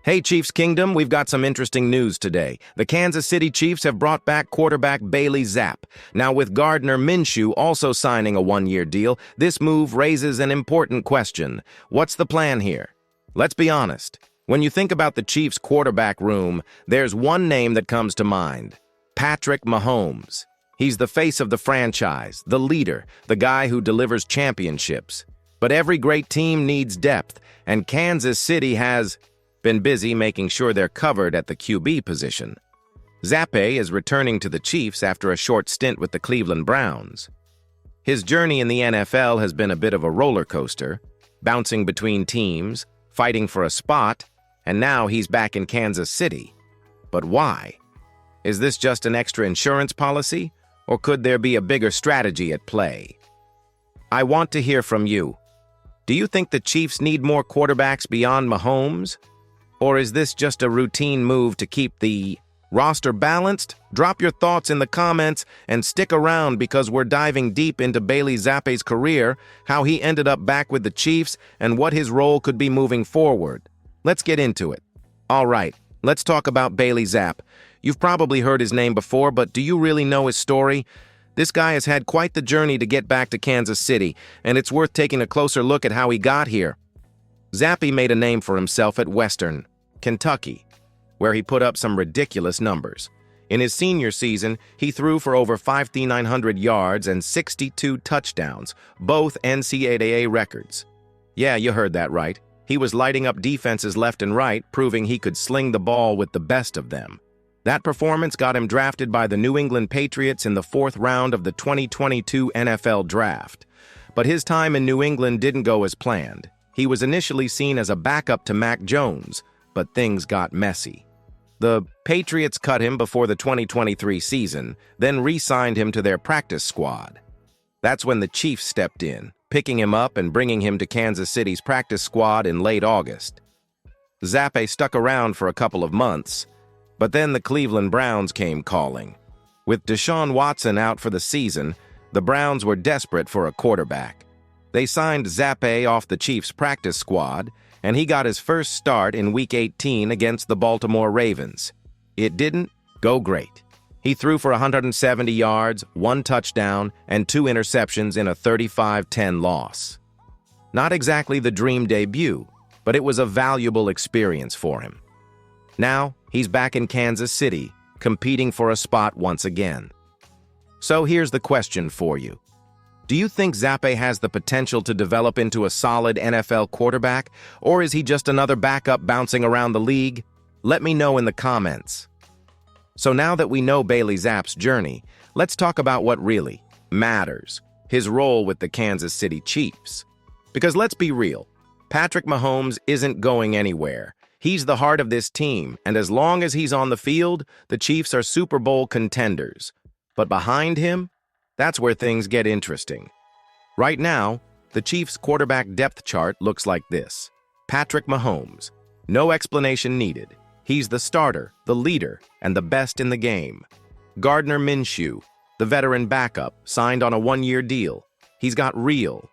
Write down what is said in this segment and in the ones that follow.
Hey Chiefs Kingdom, we've got some interesting news today. The Kansas City Chiefs have brought back quarterback Bailey Zappe. Now with Gardner Minshew also signing a one-year deal, this move raises an important question. What's the plan here? Let's be honest. When you think about the Chiefs' quarterback room, there's one name that comes to mind. Patrick Mahomes. He's the face of the franchise, the leader, the guy who delivers championships. But every great team needs depth, and Kansas City has been busy making sure they're covered at the QB position. Zappe is returning to the Chiefs after a short stint with the Cleveland Browns. His journey in the NFL has been a bit of a roller coaster, bouncing between teams, fighting for a spot, and now he's back in Kansas City. But why? Is this just an extra insurance policy, or could there be a bigger strategy at play? I want to hear from you. Do you think the Chiefs need more quarterbacks beyond Mahomes? Or is this just a routine move to keep the roster balanced? Drop your thoughts in the comments and stick around because we're diving deep into Bailey Zappe's career, how he ended up back with the Chiefs, and what his role could be moving forward. Let's get into it. All right, let's talk about Bailey Zappe. You've probably heard his name before, but do you really know his story? This guy has had quite the journey to get back to Kansas City, and it's worth taking a closer look at how he got here. Zappe made a name for himself at Western Kentucky, where he put up some ridiculous numbers. In his senior season, he threw for over 5,900 yards and 62 touchdowns, both NCAA records. Yeah, you heard that right. He was lighting up defenses left and right, proving he could sling the ball with the best of them. That performance got him drafted by the New England Patriots in the 4th round of the 2022 NFL Draft. But his time in New England didn't go as planned. He was initially seen as a backup to Mac Jones, but things got messy. The Patriots cut him before the 2023 season, then re-signed him to their practice squad. That's when the Chiefs stepped in, picking him up and bringing him to Kansas City's practice squad in late August. Zappe stuck around for a couple of months, but then the Cleveland Browns came calling. With Deshaun Watson out for the season, the Browns were desperate for a quarterback. They signed Zappe off the Chiefs' practice squad, and he got his first start in Week 18 against the Baltimore Ravens. It didn't go great. He threw for 170 yards, 1 touchdown, and 2 interceptions in a 35-10 loss. Not exactly the dream debut, but it was a valuable experience for him. Now, he's back in Kansas City, competing for a spot once again. So here's the question for you. Do you think Zappe has the potential to develop into a solid NFL quarterback, or is he just another backup bouncing around the league? Let me know in the comments. So now that we know Bailey Zappe's journey, let's talk about what really matters, his role with the Kansas City Chiefs. Because let's be real, Patrick Mahomes isn't going anywhere. He's the heart of this team, and as long as he's on the field, the Chiefs are Super Bowl contenders. But behind him, that's where things get interesting. Right now, the Chiefs' quarterback depth chart looks like this. Patrick Mahomes. No explanation needed. He's the starter, the leader, and the best in the game. Gardner Minshew, the veteran backup, signed on a one-year deal. He's got real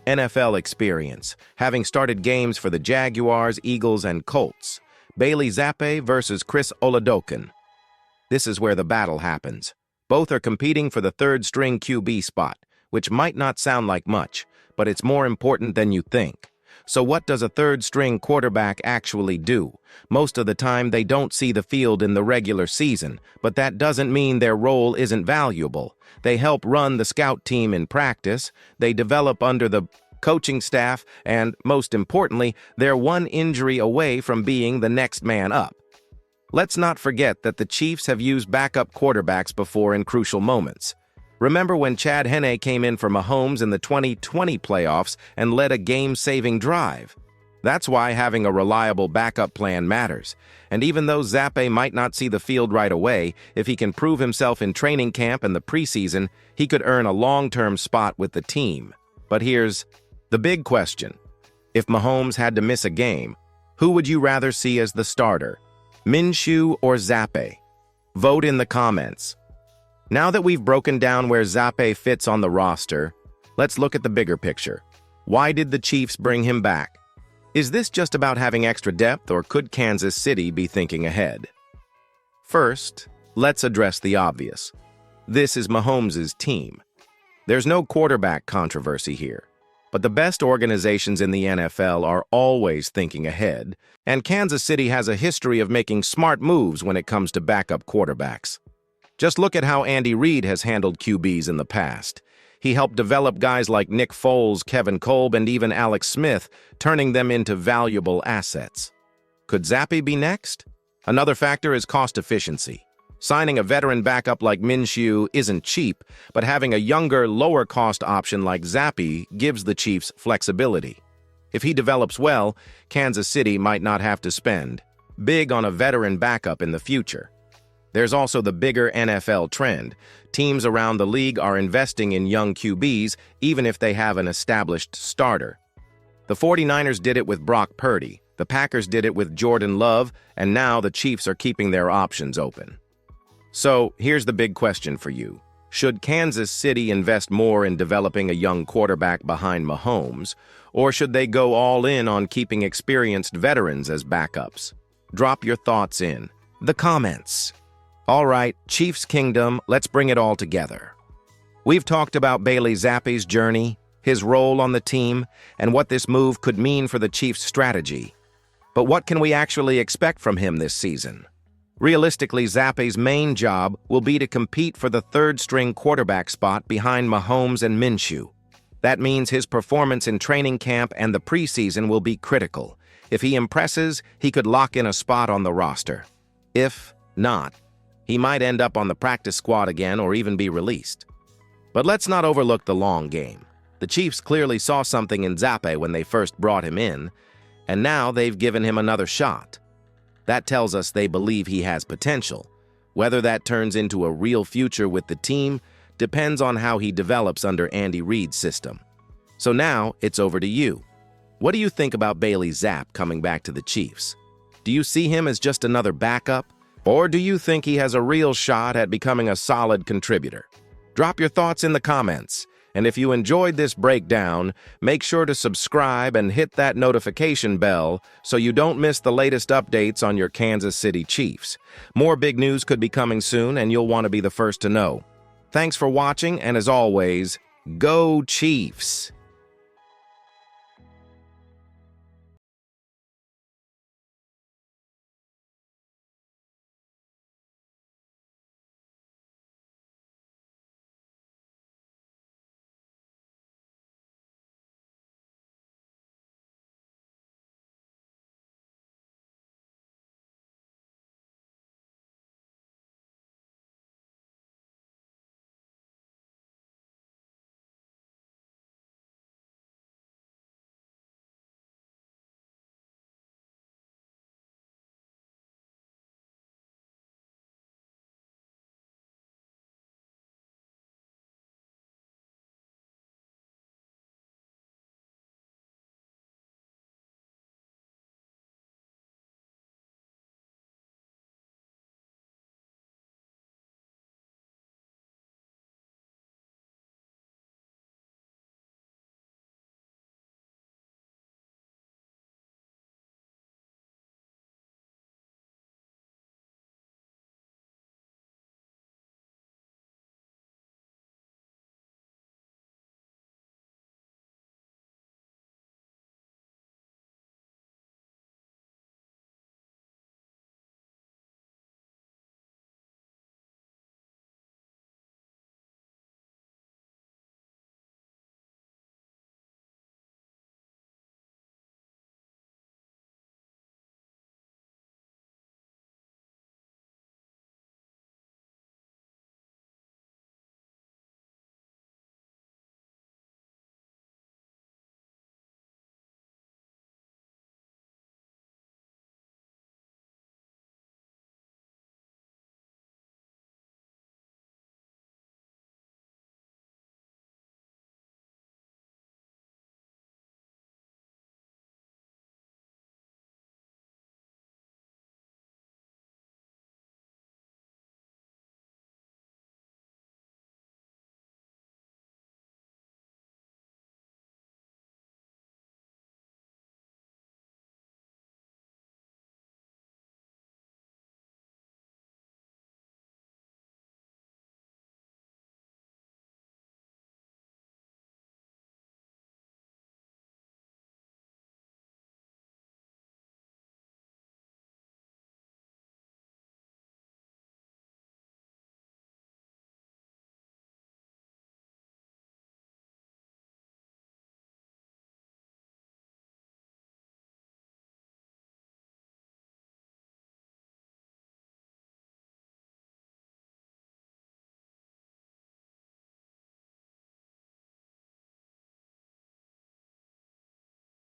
NFL experience, having started games for the Jaguars, Eagles, and Colts. Bailey Zappe versus Chris Oladokun. This is where the battle happens. Both are competing for the third-string QB spot, which might not sound like much, but it's more important than you think. So what does a third-string quarterback actually do? Most of the time, they don't see the field in the regular season, but that doesn't mean their role isn't valuable. They help run the scout team in practice, they develop under the coaching staff, and, most importantly, they're one injury away from being the next man up. Let's not forget that the Chiefs have used backup quarterbacks before in crucial moments. Remember when Chad Henne came in for Mahomes in the 2020 playoffs and led a game-saving drive? That's why having a reliable backup plan matters. And even though Zappe might not see the field right away, if he can prove himself in training camp and the preseason, he could earn a long-term spot with the team. But here's the big question. If Mahomes had to miss a game, who would you rather see as the starter? Minshew or Zappe? Vote in the comments. Now that we've broken down where Zappe fits on the roster, let's look at the bigger picture. Why did the Chiefs bring him back? Is this just about having extra depth, or could Kansas City be thinking ahead? First, let's address the obvious. This is Mahomes' team. There's no quarterback controversy here. But the best organizations in the NFL are always thinking ahead, and Kansas City has a history of making smart moves when it comes to backup quarterbacks. Just look at how Andy Reid has handled QBs in the past. He helped develop guys like Nick Foles, Kevin Kolb, and even Alex Smith, turning them into valuable assets. Could Zappe be next? Another factor is cost efficiency. Signing a veteran backup like Minshew isn't cheap, but having a younger, lower-cost option like Zappe gives the Chiefs flexibility. If he develops well, Kansas City might not have to spend big on a veteran backup in the future. There's also the bigger NFL trend. Teams around the league are investing in young QBs, even if they have an established starter. The 49ers did it with Brock Purdy, the Packers did it with Jordan Love, and now the Chiefs are keeping their options open. So, here's the big question for you. Should Kansas City invest more in developing a young quarterback behind Mahomes, or should they go all in on keeping experienced veterans as backups? Drop your thoughts in the comments. All right, Chiefs Kingdom, let's bring it all together. We've talked about Bailey Zappe's journey, his role on the team, and what this move could mean for the Chiefs' strategy. But what can we actually expect from him this season? Realistically, Zappe's main job will be to compete for the third-string quarterback spot behind Mahomes and Minshew. That means his performance in training camp and the preseason will be critical. If he impresses, he could lock in a spot on the roster. If not, he might end up on the practice squad again or even be released. But let's not overlook the long game. The Chiefs clearly saw something in Zappe when they first brought him in, and now they've given him another shot. That tells us they believe he has potential. Whether that turns into a real future with the team depends on how he develops under Andy Reid's system. So now, it's over to you. What do you think about Bailey Zappe coming back to the Chiefs? Do you see him as just another backup? Or do you think he has a real shot at becoming a solid contributor? Drop your thoughts in the comments. And if you enjoyed this breakdown, make sure to subscribe and hit that notification bell so you don't miss the latest updates on your Kansas City Chiefs. More big news could be coming soon, and you'll want to be the first to know. Thanks for watching, and as always, go Chiefs!